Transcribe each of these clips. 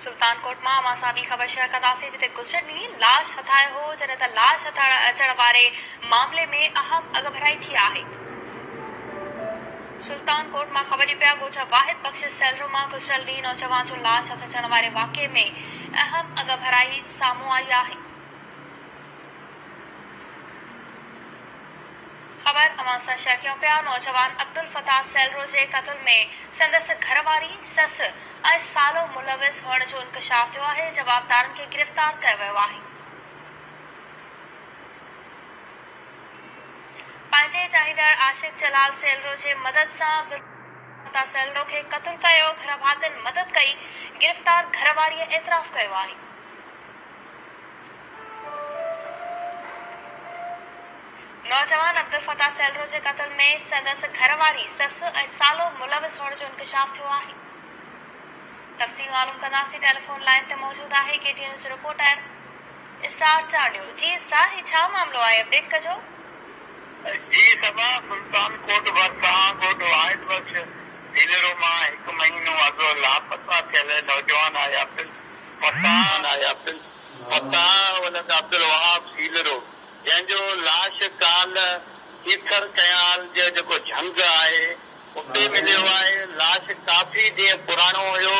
सुल्तानकोट में असां बि ख़बर शेयर कंदासीं जिते गुज़िरियल ॾींहुं लाश हथायो हो जॾहिं त लाश हथाइण अचण वारे मामले में अहम अगभराई थी आहे। सुल्तानकोट में ख़बर पिया ॻोठ वाहिद बख़्श सैलरो में गुज़िरियल ॾींहुं नौजवान जो लाश हथ अचण वारे वाक़े में अहम अगभराई साम्हूं आई आहे। खबर अवां सां शेयर कयूं पिया। नौजवान अब्दुल फताह सैलरो के कत्ल में संदसि घरवारी सस ऐं सालो मुलविस हुअण जो इंकशाफ थियो आहे। जवाबदारनि खे गिरफ़्तार कयो वियो आहे। पंहिंजे चाहींदड़ आशिक जलाल सैलरो जे मदद सां अब्दुल फताह सैलरो खे कत्ल कयो। घर भातियुनि मदद कई। गिरफ़्तार घरवारीअ एतराफ़ कयो आहे। नौजवान अब्दुल फताह सैलरो के कत्ल में संदसि घरवारी सस ऐं सालो मुलविस हुअण जो इंकशाफ थियो आहे। तफ़सील मालूम कंदासीं। टेलीफोन लाइन ते मौजूद आहे KTN news reporter Sattar Chandio. जी स्टार, ही छा मामलो आहे, अपडेट कजो। जी सभा सुल्तानकोट भरिसां ॻोठ वाहिद बख़्श सैलरो मां 1 महीनो अॻु लापता थियल नौजवान आहे अब्दुल फताह अब्दुल वहाब सैलरो, जंहिंजो लाश काल कीथर कयाल जो जेको झंग आहे उते मिलियो आहे। लाश काफ़ी ॾींहं पुराणो हुयो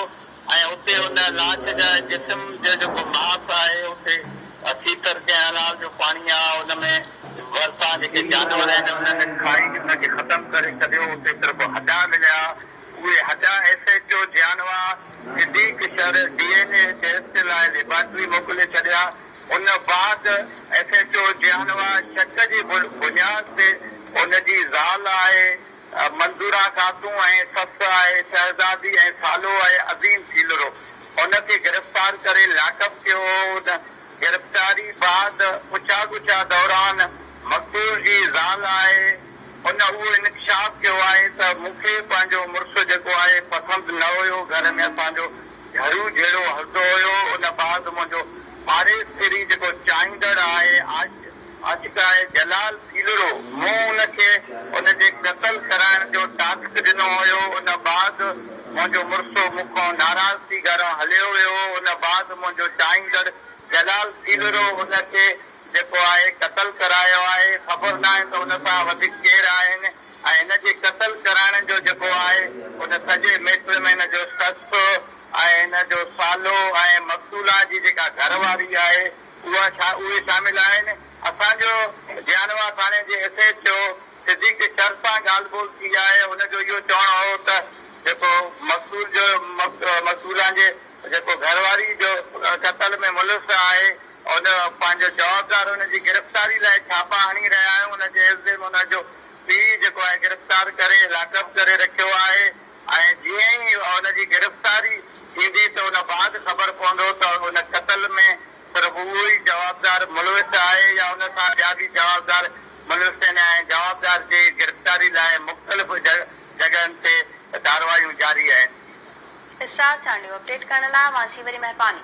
ऐं उते उन लाश जा जिस्म जो जेको मास आहे उते सीतर कयाल जो पाणी आहे उनमें भरिसां जेके जानवर आहिनि उन्हनि खाई उनखे ख़तमु करे छॾियो। उते सिर्फ़ु हॾा मिलिया। उहे हॾा SHO जानवर सिद्दीक़ शहर DNA टेस्ट लाइ लेबोरेटरी मोकिले छॾिया। उन बाद SHO जानवर शक जी बुनियाद ते उनजी ज़ाल आहे मंजूरा खातून ऐं सस आहे शहजादी ऐं सालो आहे अज़ीम सैलरो, उनखे गिरफ़्तार करे लाकअप कयो। उन गिरफ़्तारी बाद पुछा गुछा दौरान मक़तूल जी ज़ाल आहे उन उहो इंकशाफ कयो आहे त मूंखे पंहिंजो मुड़ुसु जेको आहे पसंदि न हुयो। घर में असांजो झरू जहिड़ो हलंदो हुयो। उन बाद मुंहिंजो पाड़ेस फिरी जेको चाहींदड़ आहे आशिक आहे जलाल सैलरो, मूं उनखे उनजे क़त्ल कराइण जो टास्क ॾिनो हुयो। उन बाद मुंहिंजो मुड़ुसु मूंखां नाराज़ थी घरां हलियो वियो। उन बाद मुंहिंजो चाहींदड़ जलाल सैलरो उनखे जेको आहे क़त्ल करायो आहे। ख़बर न आहे त उन सां वधीक केरु आहिनि ऐं हिनजे क़त्ल कराइण जो जेको आहे उन सॼे मैटर में हिन जो ससु ऐं हिन जो सालो ऐं मक़तूला जी जेका घरवारी आहे उहे शामिल आहिनि। असांजो जानवा थाने जे SHO सिद्दीक़ शहर सां ॻाल्हि ॿोल थी आहे। उनजो इहो चवणु हो त जेको मक़तूला जे जेको घरवारी जो क़त्ल में मुलविस आहे उन पंहिंजो जवाबदार हुनजी गिरफ़्तारी लाइ छापा हणी रहिया आहियूं। हुनजे इल्ज़ाम हुनजो पीउ जेको आहे गिरफ़्तार करे लाकअप करे रखियो आहे ऐं जीअं ई हुनजी गिरफ़्तारी थींदी त उन बाद ख़बर पवंदो त हुन क़त्ल में सिर्फ़ु उहो ई जवाबदार मुलविस आहे या हुन सां ॿिया बि जवाबदार मुलविस आहिनि ऐं जवाबदार जी गिरफ़्तारी लाइ मुख़्तलिफ़ जॻहनि ते कार्रवायूं जारी आहिनि। स्टार चांडियो अपडेट करण लाइ वांची वरी महिरबानी।